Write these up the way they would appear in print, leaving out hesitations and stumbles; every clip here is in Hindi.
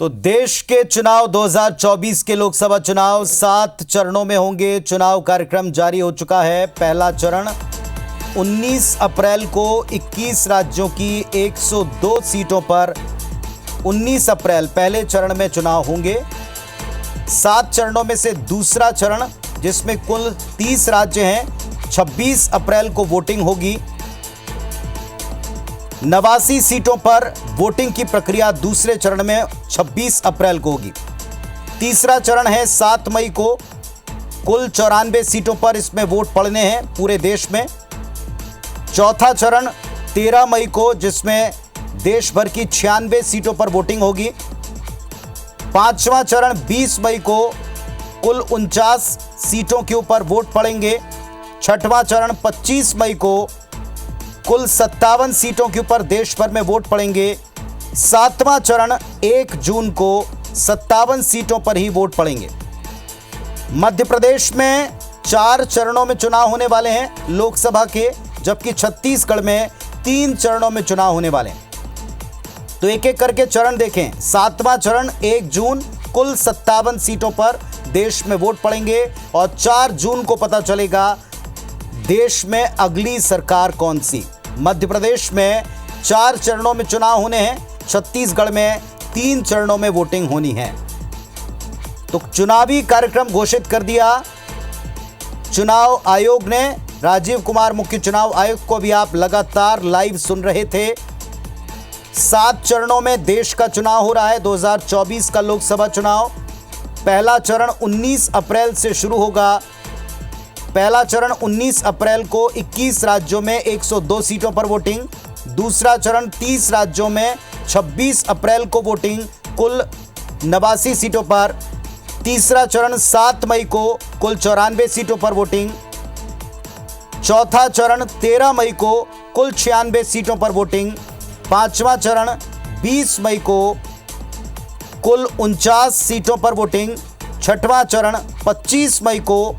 तो देश के चुनाव 2024 के लोकसभा चुनाव 7 चरणों में होंगे। चुनाव कार्यक्रम जारी हो चुका है। पहला चरण 19 अप्रैल को 21 राज्यों की 102 सीटों पर 19 अप्रैल पहले चरण में चुनाव होंगे। 7 चरणों में से दूसरा चरण, जिसमें कुल 30 राज्य हैं, 26 अप्रैल को वोटिंग होगी। 89 सीटों पर वोटिंग की प्रक्रिया दूसरे चरण में 26 अप्रैल को होगी। तीसरा चरण है 7 मई को। कुल 94 सीटों पर इसमें वोट पड़ने हैं पूरे देश में। चौथा चरण 13 मई को, जिसमें देश भर की 96 सीटों पर वोटिंग होगी। पांचवा चरण 20 मई को, कुल 49 सीटों के ऊपर वोट पड़ेंगे। छठवां चरण 25 मई को, कुल 57 सीटों के ऊपर देश भर में वोट पड़ेंगे। सातवां चरण 1 जून को 57 सीटों पर ही वोट पड़ेंगे। मध्य प्रदेश में 4 चरणों में चुनाव होने वाले हैं लोकसभा के, जबकि छत्तीसगढ़ में 3 चरणों में चुनाव होने वाले हैं। तो एक एक करके चरण देखें। 7वां चरण 1 जून, कुल 57 सीटों पर देश में वोट पड़ेंगे और 4 जून को पता चलेगा देश में अगली सरकार कौन सी। मध्य प्रदेश में 4 चरणों में चुनाव होने हैं, छत्तीसगढ़ में 3 चरणों में वोटिंग होनी है। तो चुनावी कार्यक्रम घोषित कर दिया चुनाव आयोग ने। राजीव कुमार मुख्य चुनाव आयुक्त को भी आप लगातार लाइव सुन रहे थे। 7 चरणों में देश का चुनाव हो रहा है, 2024 का लोकसभा चुनाव। पहला चरण 19 अप्रैल से शुरू होगा। पहला चरण 19 अप्रैल को 21 राज्यों में 102 सीटों पर वोटिंग। दूसरा चरण 30 राज्यों में 26 अप्रैल को वोटिंग, कुल 89 सीटों पर। तीसरा चरण 7 मई को, कुल 94 सीटों पर वोटिंग। चौथा चरण 13 मई को, कुल 96 सीटों पर वोटिंग। पांचवा चरण 20 मई को, कुल 49 सीटों पर वोटिंग। छठवां चरण 25 मई को,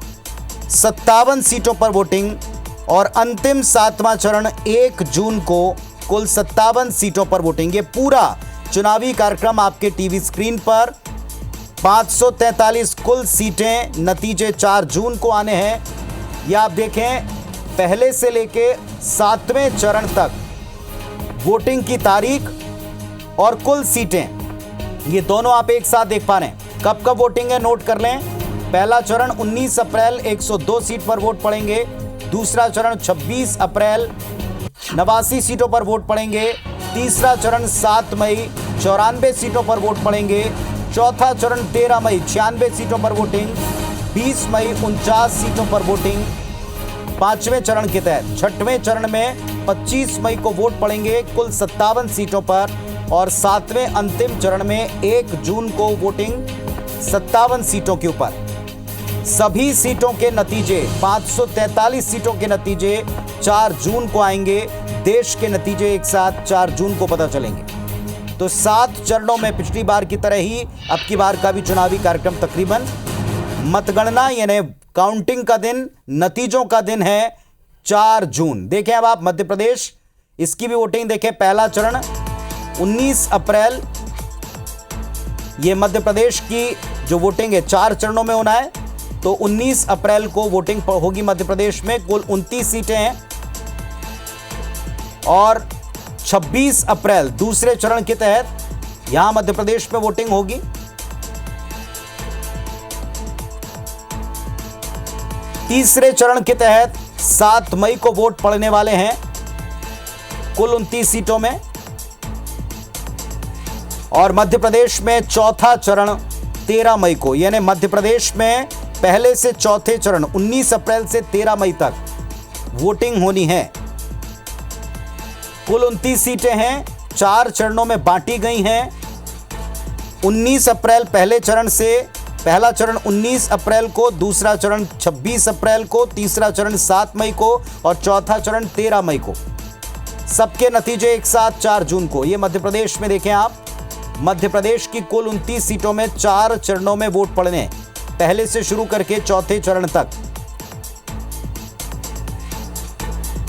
57 सीटों पर वोटिंग। और अंतिम 7वां चरण 1 जून को, कुल 57 सीटों पर वोटिंग। ये पूरा चुनावी कार्यक्रम आपके टीवी स्क्रीन पर। 543 कुल सीटें, नतीजे 4 जून को आने हैं। या आप देखें, पहले से लेके 7वें चरण तक वोटिंग की तारीख और कुल सीटें, ये दोनों आप एक साथ देख पा रहे हैं। कब कब वोटिंग है, नोट कर लें। पहला चरण 19 अप्रैल 102 सीट पर वोट पड़ेंगे। दूसरा चरण 26 अप्रैल 89 सीटों पर वोट पड़ेंगे। तीसरा चरण 7 मई 94 सीटों पर वोट पड़ेंगे। चौथा चरण 13 मई 96 सीटों पर वोटिंग। 20 मई 49 सीटों पर वोटिंग। पांचवें चरण के तहत छठवें चरण में 25 मई को वोट पड़ेंगे, कुल 57 सीटों पर। और 7वें अंतिम चरण में 1 जून को वोटिंग 57 सीटों के ऊपर। सभी सीटों के नतीजे, 543 सीटों के नतीजे 4 जून को आएंगे। देश के नतीजे एक साथ 4 जून को पता चलेंगे। तो 7 चरणों में पिछली बार की तरह ही अब की बार का भी चुनावी कार्यक्रम तकरीबन। मतगणना यानी काउंटिंग का दिन, नतीजों का दिन है 4 जून। देखें अब आप मध्य प्रदेश, इसकी भी वोटिंग देखें। पहला चरण 19 अप्रैल, ये मध्य प्रदेश की जो वोटिंग है 4 चरणों में होना है। तो 19 अप्रैल को वोटिंग होगी मध्य प्रदेश में। कुल 29 सीटें हैं। और 26 अप्रैल दूसरे चरण के तहत यहां मध्य प्रदेश में वोटिंग होगी। तीसरे चरण के तहत 7 मई को वोट पड़ने वाले हैं, कुल 29 सीटों में। और मध्य प्रदेश में चौथा चरण 13 मई को, यानी मध्य प्रदेश में पहले से चौथे चरण 19 अप्रैल से 13 मई तक वोटिंग होनी है। कुल 29 सीटें हैं, 4 चरणों में बांटी गई हैं। 19 अप्रैल पहले चरण से, पहला चरण 19 अप्रैल को, दूसरा चरण 26 अप्रैल को, तीसरा चरण 7 मई को और चौथा चरण 13 मई को। सबके नतीजे एक साथ 4 जून को। ये मध्य प्रदेश में देखें आप, मध्य प्रदेश की कुल 29 सीटों में 4 चरणों में वोट पड़ने, पहले से शुरू करके चौथे चरण तक।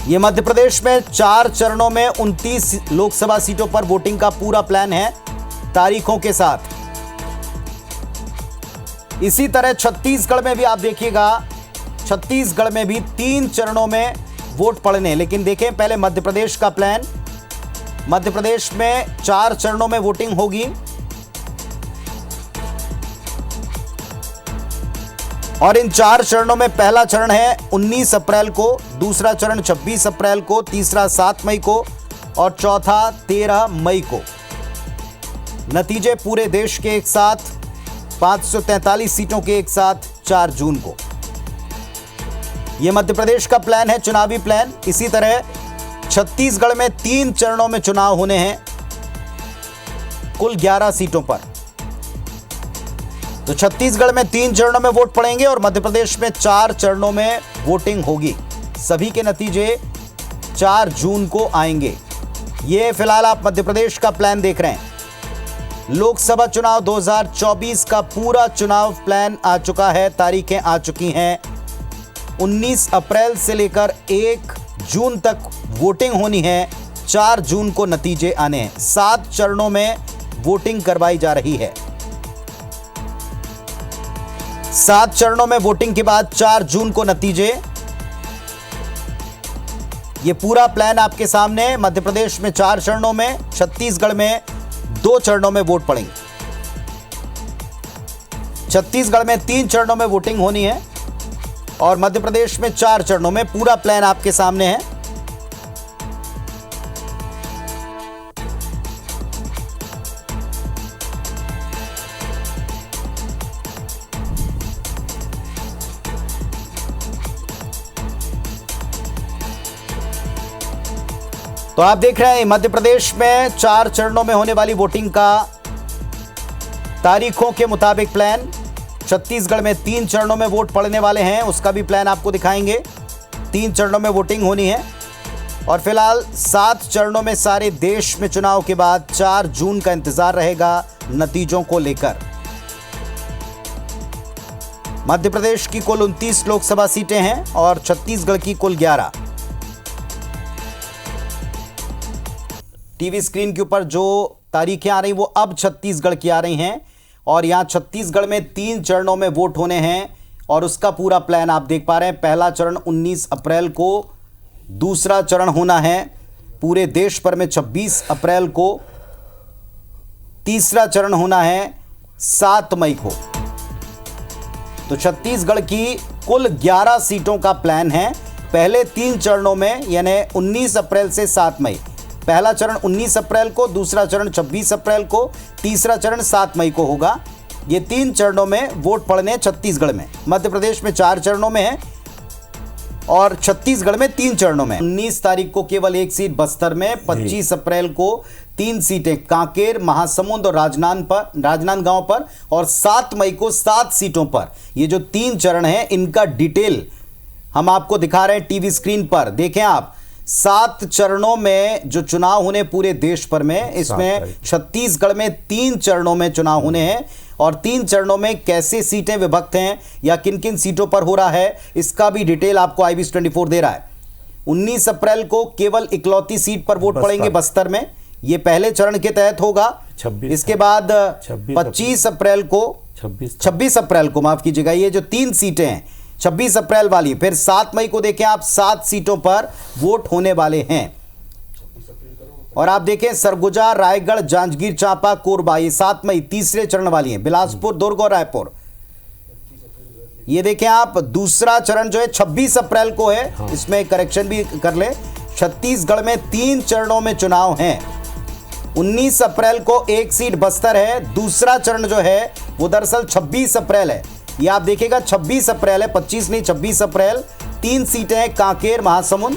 ये मध्य प्रदेश में 4 चरणों में 29 लोकसभा सीटों पर वोटिंग का पूरा प्लान है, तारीखों के साथ। इसी तरह छत्तीसगढ़ में भी आप देखिएगा, छत्तीसगढ़ में भी 3 चरणों में वोट पड़ने। लेकिन देखें पहले मध्य प्रदेश का प्लान। मध्य प्रदेश में 4 चरणों में वोटिंग होगी और इन 4 चरणों में पहला चरण है 19 अप्रैल को, दूसरा चरण 26 अप्रैल को, तीसरा 7 मई को और चौथा 13 मई को। नतीजे पूरे देश के एक साथ 543 सीटों के एक साथ 4 जून को। यह मध्य प्रदेश का प्लान है, चुनावी प्लान। इसी तरह छत्तीसगढ़ में 3 चरणों में चुनाव होने हैं, कुल 11 सीटों पर। तो छत्तीसगढ़ में 3 चरणों में वोट पड़ेंगे और मध्य प्रदेश में 4 चरणों में वोटिंग होगी। सभी के नतीजे 4 जून को आएंगे। ये फिलहाल आप मध्य प्रदेश का प्लान देख रहे हैं। लोकसभा चुनाव 2024 का पूरा चुनाव प्लान आ चुका है, तारीखें आ चुकी हैं। 19 अप्रैल से लेकर 1 जून तक वोटिंग होनी है, 4 जून को नतीजे आने हैं। 7 चरणों में वोटिंग करवाई जा रही है। 7 चरणों में वोटिंग के बाद 4 जून को नतीजे। यह पूरा प्लान आपके सामने है। मध्य प्रदेश में 4 चरणों में, छत्तीसगढ़ में 2 चरणों में वोट पड़ेंगे। छत्तीसगढ़ में 3 चरणों में वोटिंग होनी है और मध्य प्रदेश में 4 चरणों में। पूरा प्लान आपके सामने है। तो आप देख रहे हैं मध्य प्रदेश में 4 चरणों में होने वाली वोटिंग का तारीखों के मुताबिक प्लान। छत्तीसगढ़ में 3 चरणों में वोट पड़ने वाले हैं, उसका भी प्लान आपको दिखाएंगे। 3 चरणों में वोटिंग होनी है और फिलहाल 7 चरणों में सारे देश में चुनाव के बाद 4 जून का इंतजार रहेगा नतीजों को लेकर। मध्य प्रदेश की कुल 29 लोकसभा सीटें हैं और छत्तीसगढ़ की कुल 11। टीवी स्क्रीन के ऊपर जो तारीखें आ रही वो अब छत्तीसगढ़ की आ रही हैं और यहां छत्तीसगढ़ में 3 चरणों में वोट होने हैं और उसका पूरा प्लान आप देख पा रहे हैं। पहला चरण 19 अप्रैल को, दूसरा चरण होना है पूरे देश भर में 26 अप्रैल को, तीसरा चरण होना है 7 मई को। तो छत्तीसगढ़ की कुल 11 सीटों का प्लान है। पहले 3 चरणों में यानी 19 अप्रैल से 7 मई। पहला चरण 19 अप्रैल को, दूसरा चरण 26 अप्रैल को, तीसरा चरण 7 मई को होगा। ये 3 चरणों में वोट पड़ने छत्तीसगढ़ में। मध्य प्रदेश में 4 चरणों में है और छत्तीसगढ़ में 3 चरणों में। 19 तारीख को केवल 1 सीट बस्तर में, 25 अप्रैल को 3 सीटें कांकेर, महासमुंद और राजनांदगांव पर और 7 मई को 7 सीटों पर। ये जो 3 चरण हैं इनका डिटेल हम आपको दिखा रहे हैं टीवी स्क्रीन पर। देखें आप, 7 चरणों में जो चुनाव होने पूरे देश भर में, इसमें छत्तीसगढ़ में 3 चरणों में चुनाव होने हैं और 3 चरणों में कैसे सीटें विभक्त हैं या किन किन सीटों पर हो रहा है, इसका भी डिटेल आपको IBC 24 दे रहा है। 19 अप्रैल को केवल इकलौती सीट पर वोट पड़ेंगे बस्तर में, ये पहले चरण के तहत होगा। इसके बाद 25 अप्रैल को, 26 अप्रैल को माफ कीजिएगा, ये जो 3 सीटें हैं 26 अप्रैल वाली, फिर 7 मई को देखें आप 7 सीटों पर वोट होने वाले हैं। और आप देखें सरगुजा, रायगढ़, जांजगीर चांपा, कोरबा, ये 7 मई तीसरे चरण वाली हैं। बिलासपुर, दुर्ग और रायपुर, ये देखें आप दूसरा चरण जो है 26 अप्रैल को है। हाँ। इसमें करेक्शन भी कर ले, छत्तीसगढ़ में 3 चरणों में चुनाव हैं। 19 अप्रैल को 1 सीट बस्तर है। दूसरा चरण जो है वो दरअसल 26 अप्रैल है। ये आप देखिएगा 26 अप्रैल है, 25 नहीं 26 अप्रैल। 3 सीटें हैं कांकेर, महासमुंद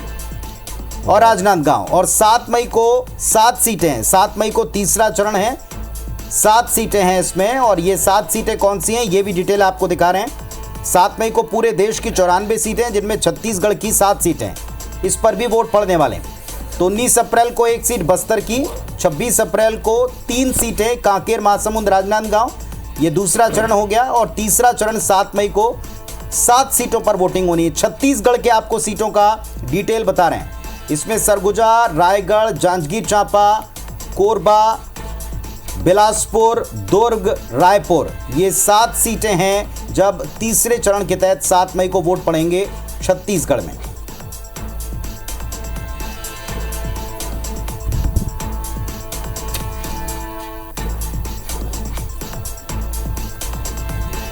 और राजनांदगांव और 7 मई को 7 सीटें हैं। 7 मई को तीसरा चरण है, 7 सीटें हैं इसमें और ये 7 सीटें कौन सी हैं ये भी डिटेल आपको दिखा रहे हैं। 7 मई को पूरे देश की 94 सीटें जिनमें छत्तीसगढ़ की 7 सीटें हैं, इस पर भी वोट पड़ने वाले हैं। तो 19 अप्रैल को 1 सीट बस्तर की, 26 अप्रैल को 3 सीटें कांकेर, महासमुंद, राजनांदगांव, ये दूसरा चरण हो गया और तीसरा चरण 7 मई को 7 सीटों पर वोटिंग होनी है। छत्तीसगढ़ के आपको सीटों का डिटेल बता रहे हैं। इसमें सरगुजा, रायगढ़, जांजगीर चांपा, कोरबा, बिलासपुर, दुर्ग, रायपुर, ये 7 सीटें हैं जब तीसरे चरण के तहत 7 मई को वोट पड़ेंगे छत्तीसगढ़ में।